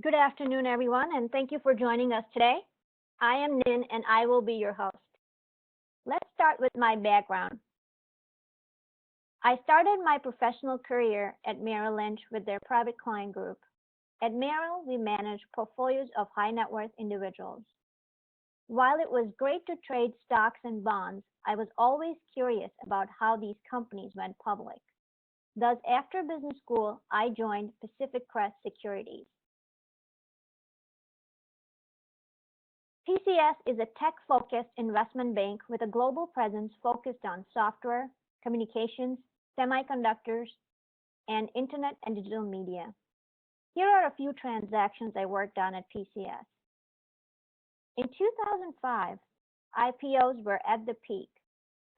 Good afternoon, everyone, and thank you for joining us today. I am NIN, and I will be your host. Let's start with my background. I started my professional career at Merrill Lynch with their private client group. At Merrill, we manage portfolios of high net worth individuals. While it was great to trade stocks and bonds, I was always curious about how these companies went public. Thus, after business school, I joined Pacific Crest Securities. PCS is a tech-focused investment bank with a global presence focused on software, communications, semiconductors, and internet and digital media. Here are a few transactions I worked on at PCS. In 2005, IPOs were at the peak,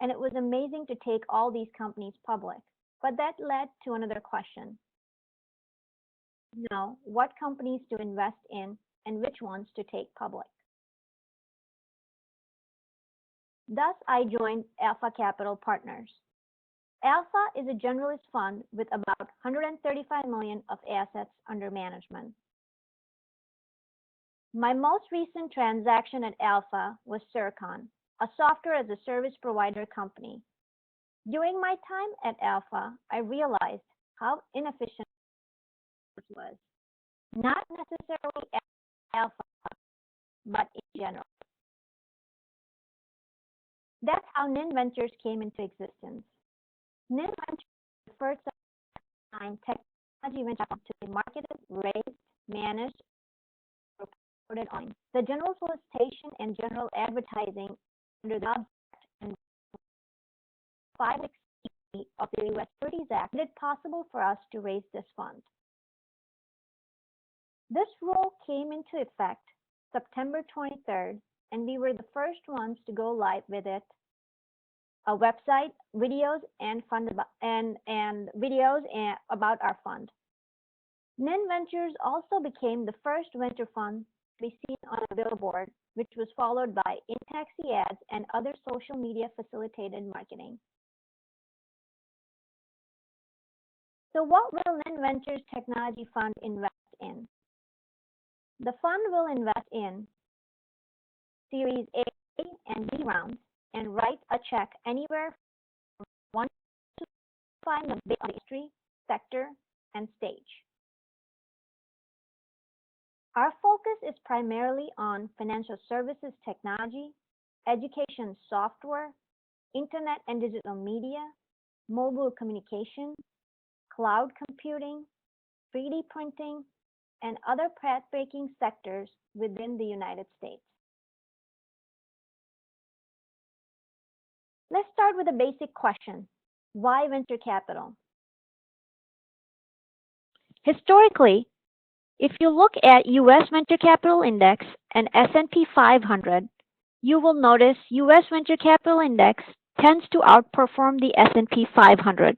and it was amazing to take all these companies public. But that led to another question. Know what companies to invest in and which ones to take public. Thus, I joined Alpha Capital Partners. Alpha is a generalist fund with about $135 million of assets under management. My most recent transaction at Alpha was SIRCON, a software as a service provider company. During my time at Alpha, I realized how inefficient it was, not necessarily at Alpha, but in general. That's how NIN Ventures came into existence. NIN Ventures is the first time technology venture to be marketed, raised, managed, or reported on. The general solicitation and general advertising under the object and 560 of the U.S. Securities Act made it possible for us to raise this fund. This rule came into effect September 23rd, and we were the first ones to go live with it. A website, videos, and videos about our fund. NIN Ventures also became the first venture fund to be seen on a billboard, which was followed by in-taxi ads and other social media facilitated marketing. So what will NIN Ventures Technology Fund invest in? The fund will invest in Series A and B rounds and write a check anywhere from 1 to 5 million based on the industry, sector, and stage. Our focus is primarily on financial services technology, education software, internet and digital media, mobile communication, cloud computing, 3D printing, and other path-breaking sectors within the United States. Let's start with a basic question. Why venture capital? Historically, if you look at U.S. Venture Capital Index and S&P 500, you will notice U.S. Venture Capital Index tends to outperform the S&P 500.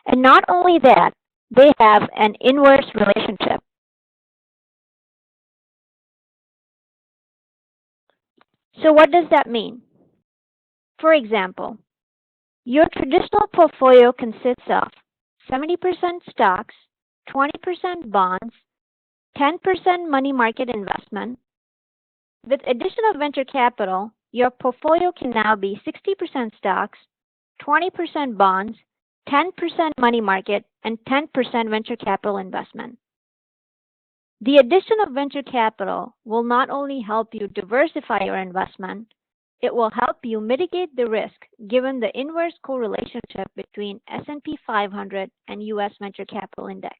And not only that, they have an inverse relationship. So what does that mean? For example, your traditional portfolio consists of 70% stocks, 20% bonds, 10% money market investment. With addition of venture capital, your portfolio can now be 60% stocks, 20% bonds, 10% money market, and 10% venture capital investment. The addition of venture capital will not only help you diversify your investment, it will help you mitigate the risk given the inverse correlationship between S&P 500 and U.S. Venture Capital Index.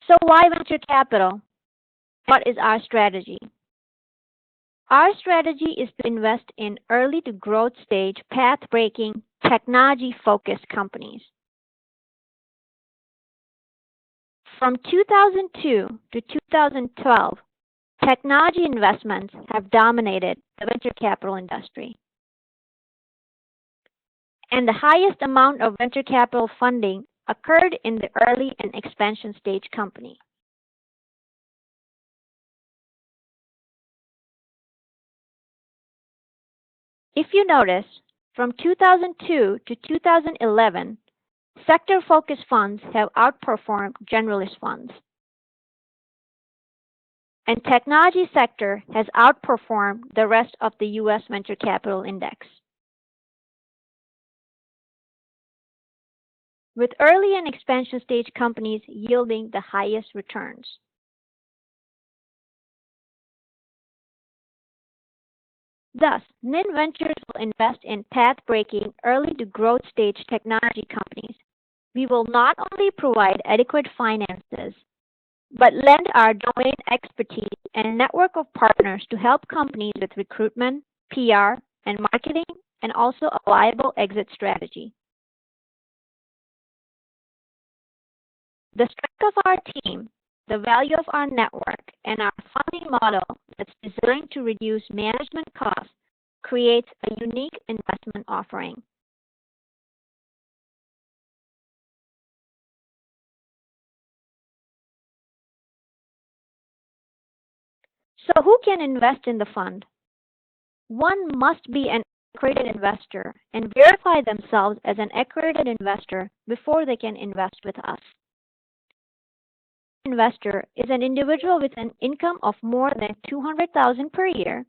So why venture capital? What is our strategy? Our strategy is to invest in early to growth stage, path-breaking, technology-focused companies. From 2002 to 2012, technology investments have dominated the venture capital industry. And the highest amount of venture capital funding occurred in the early and expansion stage company. If you notice, from 2002 to 2011, Sector-focused funds have outperformed generalist funds. And technology sector has outperformed the rest of the U.S. venture capital index. With early and expansion stage companies yielding the highest returns. Thus, NIN Ventures will invest in path-breaking early to growth stage technology companies. We will not only provide adequate finances, but lend our domain expertise and network of partners to help companies with recruitment, PR, and marketing, and also a viable exit strategy. The strength of our team, the value of our network, and our funding model that's designed to reduce management costs creates a unique investment offering. So who can invest in the fund? One must be an accredited investor and verify themselves as an accredited investor before they can invest with us. An investor is an individual with an income of more than $200,000 per year,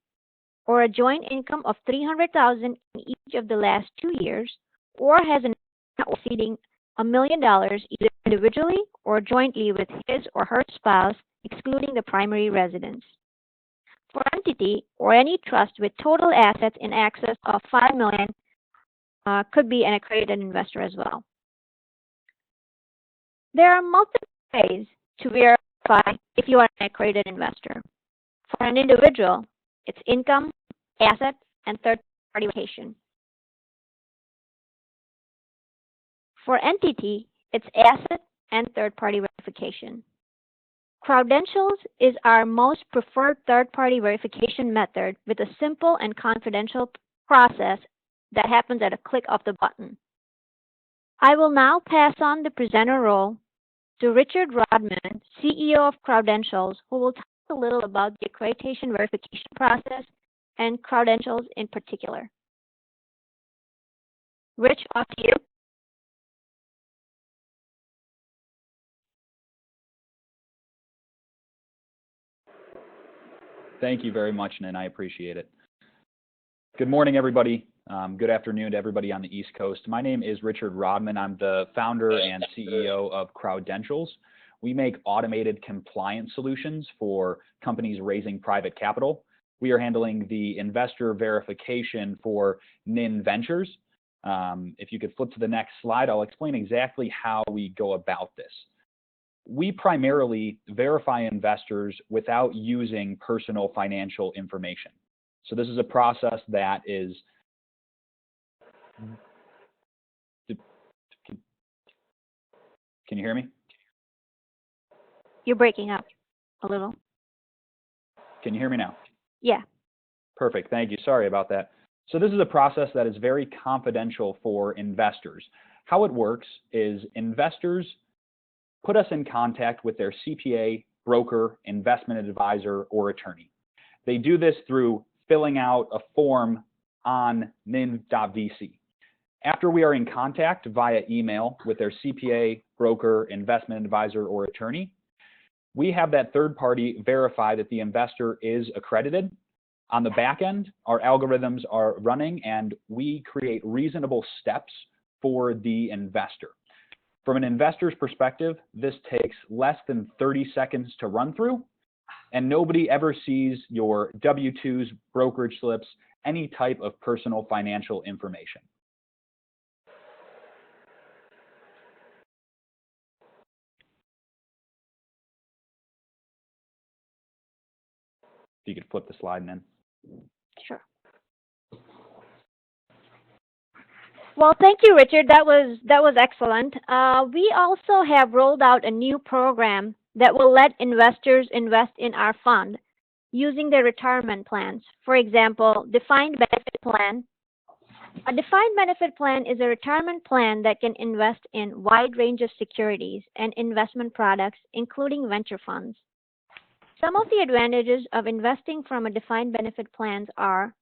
or a joint income of $300,000 in each of the last 2 years, or has an income exceeding $1 million either individually or jointly with his or her spouse, excluding the primary residence. For entity or any trust with total assets in excess of $5 million could be an accredited investor as well. There are multiple ways to verify if you are an accredited investor. For an individual, it's income, asset, and third-party verification. For entity, it's asset and third-party verification. CROWDENTIALS is our most preferred third-party verification method with a simple and confidential process that happens at a click of the button. I will now pass on the presenter role to Richard Rodman, CEO of CROWDENTIALS, who will talk a little about the accreditation verification process and CROWDENTIALS in particular. Rich, off to you. Thank you very much, NIN. I appreciate it. Good morning, everybody. Good afternoon to everybody on the East Coast. My name is Richard Rodman. I'm the founder and CEO of CROWDENTIALS. We make automated compliance solutions for companies raising private capital. We are handling the investor verification for NIN Ventures. If you could flip to the next slide, I'll explain exactly how we go about this. We primarily verify investors without using personal financial information. So this is a process that is... Can you hear me? You're breaking up a little. Can you hear me now? Yeah. Perfect. Thank you. Sorry about that. So this is a process that is very confidential for investors. How it works is investors put us in contact with their CPA, broker, investment advisor, or attorney. They do this through filling out a form on nin.vc. After we are in contact via email with their CPA, broker, investment advisor, or attorney, we have that third party verify that the investor is accredited. On the back end, our algorithms are running and we create reasonable steps for the investor. From an investor's perspective, this takes less than 30 seconds to run through, and nobody ever sees your W-2s, brokerage slips, any type of personal financial information. If you could flip the slide in. Sure. Well, thank you, Richard. That was excellent. We also have rolled out a new program that will let investors invest in our fund using their retirement plans. For example, defined benefit plan. A defined benefit plan is a retirement plan that can invest in wide range of securities and investment products, including venture funds. Some of the advantages of investing from a defined benefit plans are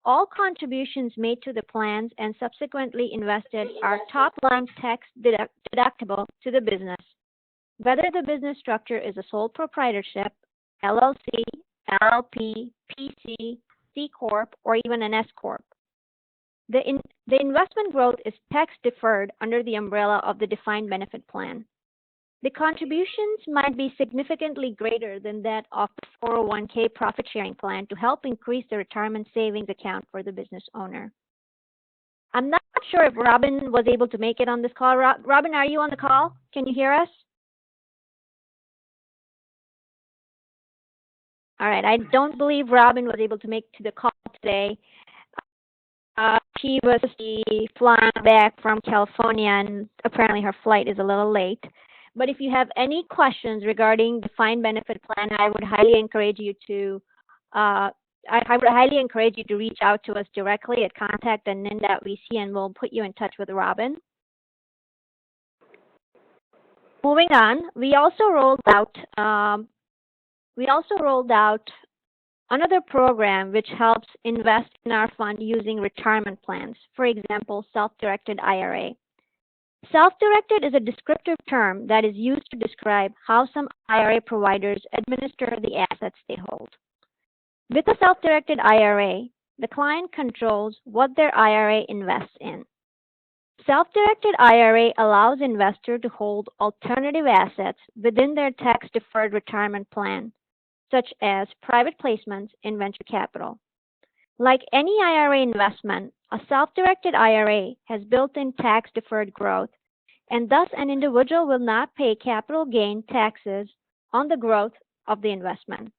all contributions made to the plans and subsequently invested are top-line tax deductible to the business, whether the business structure is a sole proprietorship, LLC, LLP, PC, C Corp, or even an S Corp. The investment growth is tax deferred under the umbrella of the defined benefit plan. The contributions might be significantly greater than that of the 401k profit sharing plan to help increase the retirement savings account for the business owner. I'm not sure if Robin was able to make it on this call. Robin, are you on the call? Can you hear us? All right, I don't believe Robin was able to make to the call today. She was flying back from California, and apparently her flight is a little late. But if you have any questions regarding defined benefit plan, I would highly encourage you to reach out to us directly at contact@nin.vc, and we'll put you in touch with Robin. Moving on, we also rolled out another program which helps invest in our fund using retirement plans. For example, self-directed IRA. Self-directed is a descriptive term that is used to describe how some IRA providers administer the assets they hold. With a self-directed IRA, the client controls what their IRA invests in. Self-directed IRA allows investors to hold alternative assets within their tax-deferred retirement plan, such as private placements in venture capital. Like any IRA investment, a self-directed IRA has built-in tax-deferred growth, and thus an individual will not pay capital gain taxes on the growth of the investment.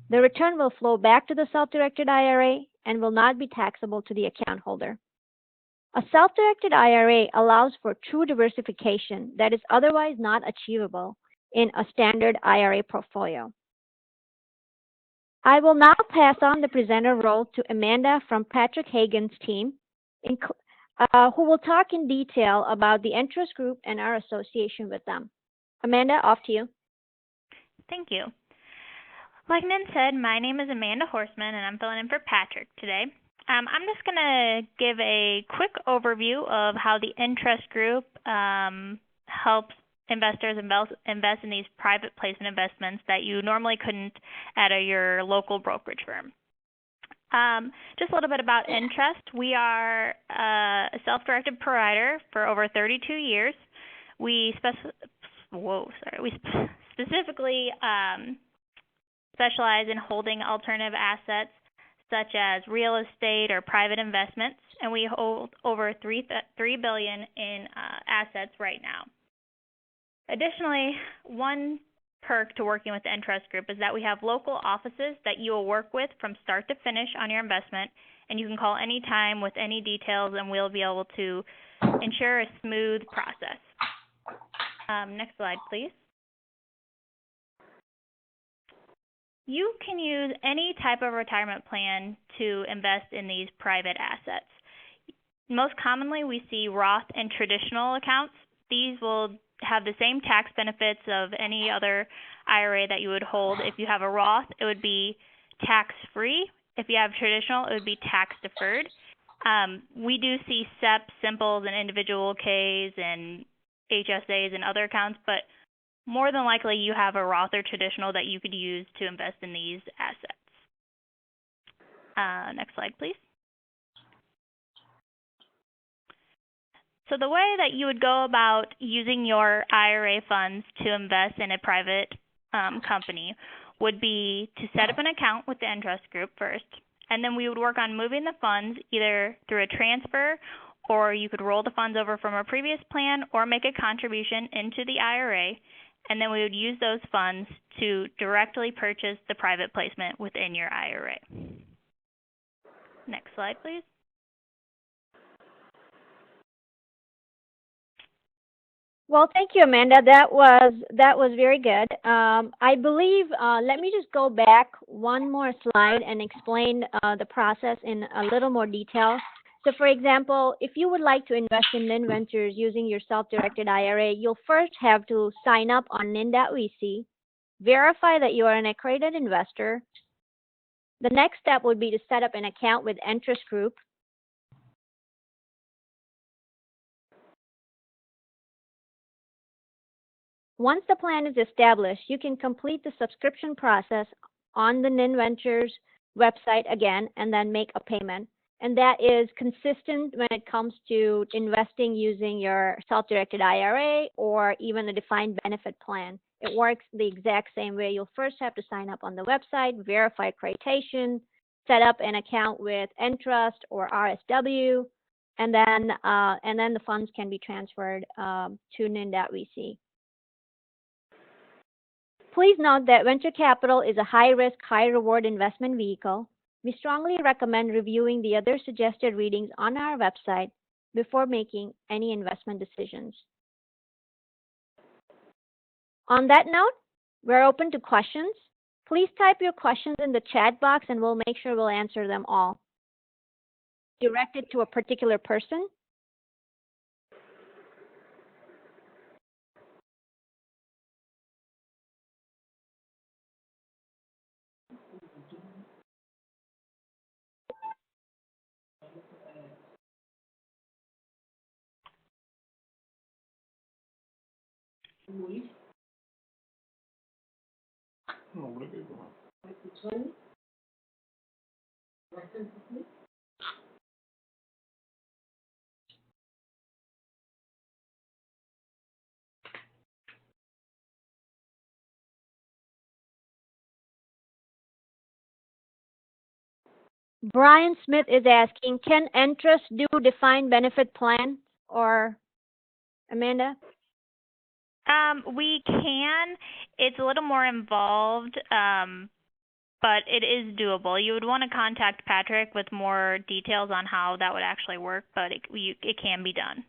The return will flow back to the self-directed IRA and will not be taxable to the account holder. A self-directed IRA allows for true diversification that is otherwise not achievable in a standard IRA portfolio. I will now pass on the presenter role to Amanda from Patrick Hagan's team, who will talk in detail about the Entrust Group and our association with them. Amanda, off to you. Thank you. Like Nin said, my name is Amanda Horstman, and I'm filling in for Patrick today. I'm just going to give a quick overview of how the Entrust Group helps investors invest in these private placement investments that you normally couldn't at your local brokerage firm. Just a little bit about Entrust. We are a self-directed provider for over 32 years. We specifically specialize in holding alternative assets such as real estate or private investments, and we hold over $3 billion in assets right now. Additionally, one perk to working with the Entrust Group is that we have local offices that you will work with from start to finish on your investment, and you can call anytime with any details, and we'll be able to ensure a smooth process. Next slide, please. You can use any type of retirement plan to invest in these private assets. Most commonly, we see Roth and traditional accounts. These will have the same tax benefits of any other IRA that you would hold. If you have a Roth, it would be tax-free. If you have traditional, it would be tax-deferred. We do see SEPs, simples, and individual Ks and HSAs and other accounts, but more than likely you have a Roth or traditional that you could use to invest in these assets. Next slide, please. So the way that you would go about using your IRA funds to invest in a private company would be to set up an account with the Entrust Group first, and then we would work on moving the funds either through a transfer, or you could roll the funds over from a previous plan or make a contribution into the IRA, and then we would use those funds to directly purchase the private placement within your IRA. Next slide, please. Well, thank you, Amanda. That was very good. I believe, let me just go back one more slide and explain the process in a little more detail. So, for example, if you would like to invest in NIN Ventures using your self-directed IRA, you'll first have to sign up on NIN.vc, verify that you are an accredited investor, The next step would be to set up an account with Entrust Group. Once the plan is established, you can complete the subscription process on the NIN Ventures website again and then make a payment. And that is consistent when it comes to investing using your self-directed IRA or even a defined benefit plan. It works the exact same way. You'll first have to sign up on the website, verify accreditation, set up an account with Entrust or RSW, and then the funds can be transferred to NIN.VC. Please note that venture capital is a high-risk, high-reward investment vehicle. We strongly recommend reviewing the other suggested readings on our website before making any investment decisions. On that note, we're open to questions. Please type your questions in the chat box and we'll make sure we'll answer them all. Directed to a particular person. Brian Smith is asking, can Entrust do defined benefit plan? Or Amanda? We can. It's a little more involved, but it is doable. You would want to contact Patrick with more details on how that would actually work, but it can be done.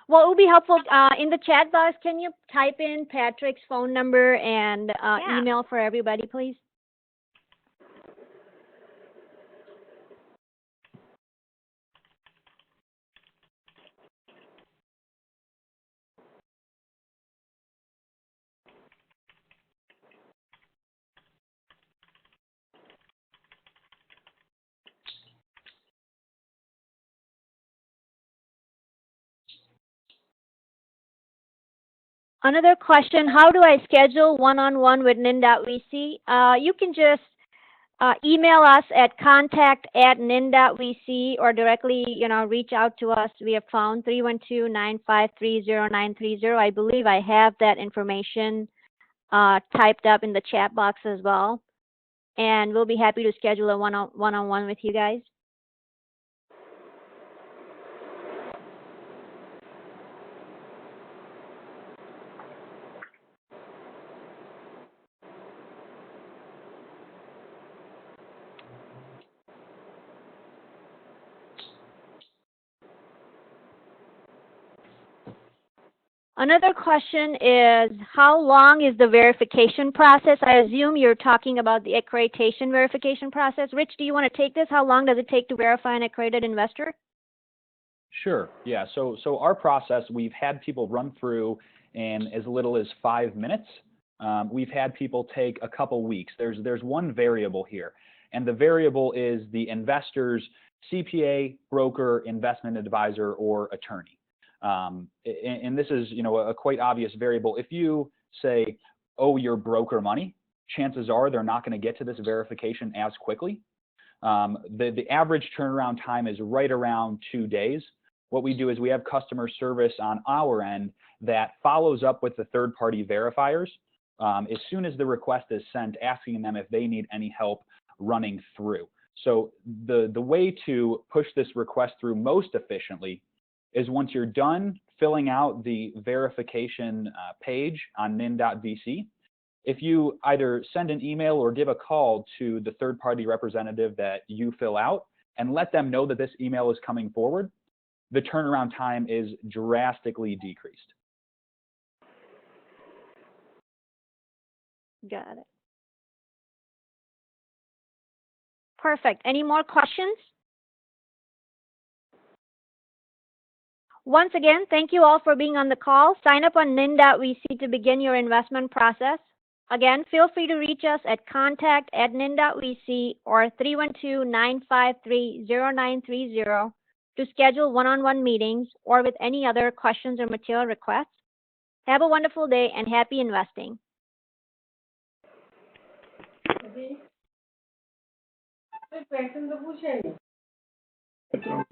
Well, it would be helpful in the chat box. Can you type in Patrick's phone number and email for everybody, please? Another question, how do I schedule one-on-one with NIN.VC? You can just email us at contact@nin.vc or directly, reach out to us via phone 312-953-0930. I believe I have that information typed up in the chat box as well. And we'll be happy to schedule a one-on-one with you guys. Another question is, how long is the verification process? I assume you're talking about the accreditation verification process. Rich, do you want to take this? How long does it take to verify an accredited investor? Sure. Yeah. So our process, we've had people run through in as little as 5 minutes. We've had people take a couple weeks. There's one variable here, and the variable is the investor's CPA, broker, investment advisor, or attorney. And this is, a quite obvious variable. If you say, owe your broker money, chances are they're not going to get to this verification as quickly. The average turnaround time is right around 2 days. What we do is we have customer service on our end that follows up with the third-party verifiers as soon as the request is sent, asking them if they need any help running through. So the way to push this request through most efficiently is once you're done filling out the verification page on NIN.VC, if you either send an email or give a call to the third-party representative that you fill out and let them know that this email is coming forward, the turnaround time is drastically decreased. Got it. Perfect. Any more questions? Once again, thank you all for being on the call. Sign up on NIN.VC to begin your investment process. Again, feel free to reach us at contact@nin.vc or 312-953-0930 to schedule one-on-one meetings or with any other questions or material requests. Have a wonderful day and happy investing.